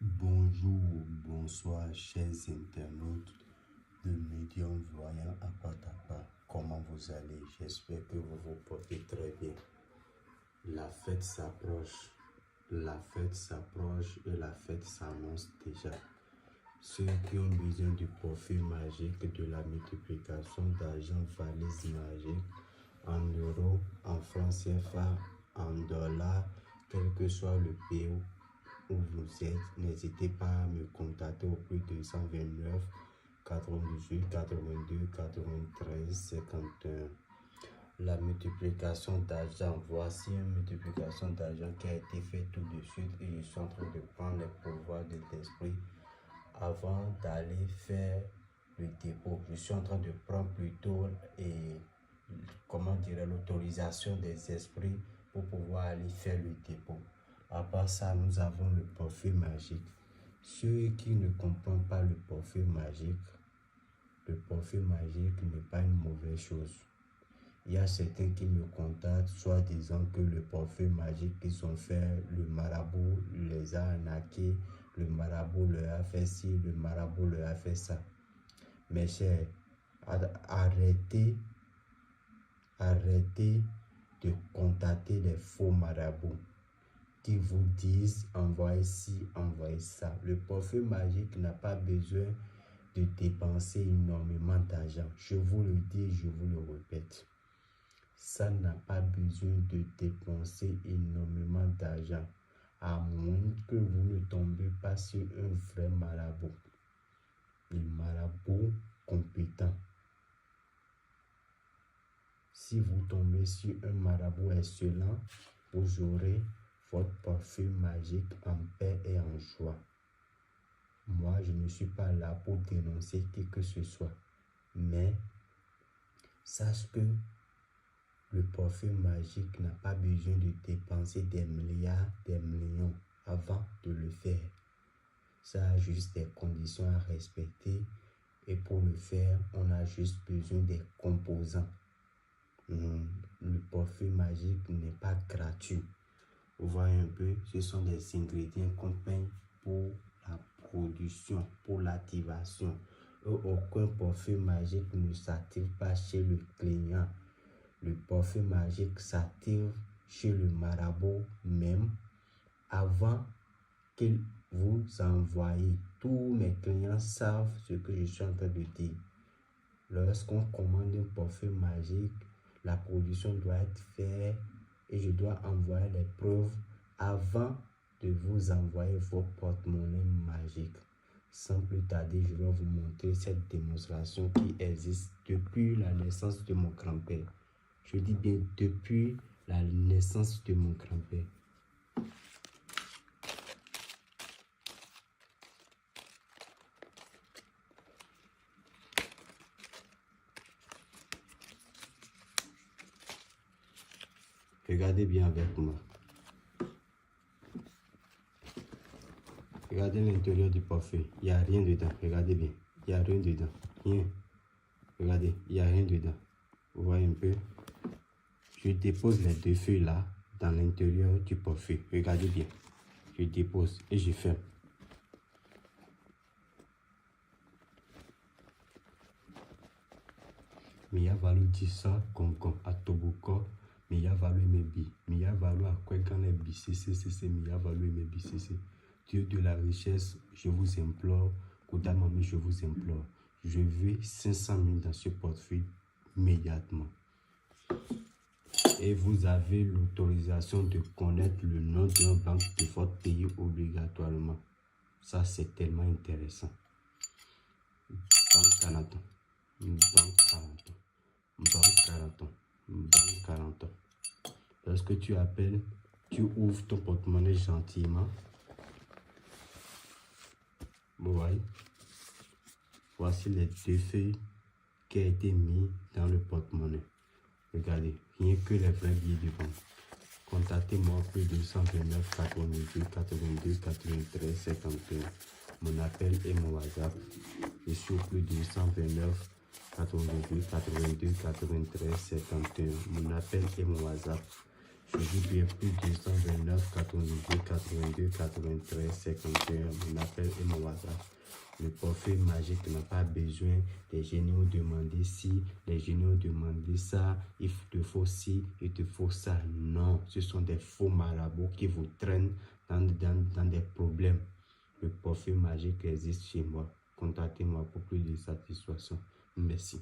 Bonjour, bonsoir, chers internautes de Médium Voyant à Patapa. Comment vous allez? J'espère que vous vous portez très bien. La fête s'approche et la fête s'annonce déjà. Ceux qui ont besoin du parfum magique, de la multiplication d'argent, valise magique, en euros, en francs CFA, en dollars, quel que soit le pays où vous êtes, n'hésitez pas à me contacter au plus 229 98 82 93 51. La multiplication d'argent. Voici une multiplication d'argent qui a été faite tout de suite et je suis en train de prendre les pouvoirs de l'esprit avant d'aller faire le dépôt. Je suis en train de prendre plutôt l'autorisation des esprits pour pouvoir aller faire le dépôt. À part ça, nous avons le parfum magique. Ceux qui ne comprennent pas le parfum magique n'est pas une mauvaise chose. Il y a certains qui me contactent, soit disant que le parfum magique qu'ils ont fait, le marabout les a arnaqués, le marabout leur a fait ci, le marabout leur a fait ça. Mes chers, arrêtez de contacter les faux marabouts qui vous disent envoyez ci, envoyez ça. Le parfum magique n'a pas besoin de dépenser énormément d'argent. Je vous le dis, je vous le répète. Ça n'a pas besoin de dépenser énormément d'argent, à moins que vous ne tombez pas sur un vrai marabout. Un marabout compétent. Si vous tombez sur un marabout excellent, vous aurez votre parfum magique en paix et en joie. Moi, je ne suis pas là pour dénoncer qui que ce soit, mais sache que le parfum magique n'a pas besoin de dépenser des milliards, des millions avant de le faire. Ça a juste des conditions à respecter et pour le faire, on a juste besoin des composants. Le parfum magique n'est pas gratuit. Vous voyez un peu, ce sont des ingrédients qu'on paye pour la production, pour l'activation. Aucun parfum magique ne s'active pas chez le client. Le parfum magique s'active chez le marabout même avant qu'il vous envoie. Tous mes clients savent ce que je suis en train de dire. Lorsqu'on commande un parfum magique, la production doit être faite et je dois envoyer les preuves avant de vous envoyer vos porte-monnaie magiques. Sans plus tarder, je vais vous montrer cette démonstration qui existe depuis la naissance de mon grand-père. Je dis bien depuis la naissance de mon grand-père. Regardez bien avec moi. Regardez l'intérieur du parfum. Il n'y a rien dedans. Regardez bien. Il n'y a rien dedans. Rien. Regardez, il n'y a rien dedans. Vous voyez un peu? Je dépose les deux feuilles là dans l'intérieur du parfum. Regardez bien. Je dépose et je ferme. Miya valu disa konkon atoboko. Miya valu emebi. Miya valu akwekane bisisi. Miya valu emebi sisi. Dieu de la richesse, je vous implore. Koudamami, je vous implore. Je veux 500 000 dans ce portefeuille immédiatement. Et vous avez l'autorisation de connaître le nom d'un banque de votre pays obligatoirement. Ça, c'est tellement intéressant. Banque Canada. Banque 40. Banque 40. Banque 40. Lorsque tu appelles, tu ouvres ton porte-monnaie gentiment. Vous voyez? Voici les deux feuilles qui ont été mis dans le porte-monnaie. Regardez, rien que les vrais billets de banque. Contactez-moi au plus 229 88 82 93 51. Mon appel et mon WhatsApp. Je suis au plus 229 88 82 93 51. Mon appel et mon WhatsApp. Je dis bien plus 229 82 93 51. Mon appel et mon WhatsApp. Le parfum magique n'a pas besoin des génies ont demandé ci, les génies ont demandé ça, il te faut ci, il te faut ça. Non, ce sont des faux marabouts qui vous traînent dans des problèmes. Le parfum magique existe chez moi. Contactez-moi pour plus de satisfaction. Merci.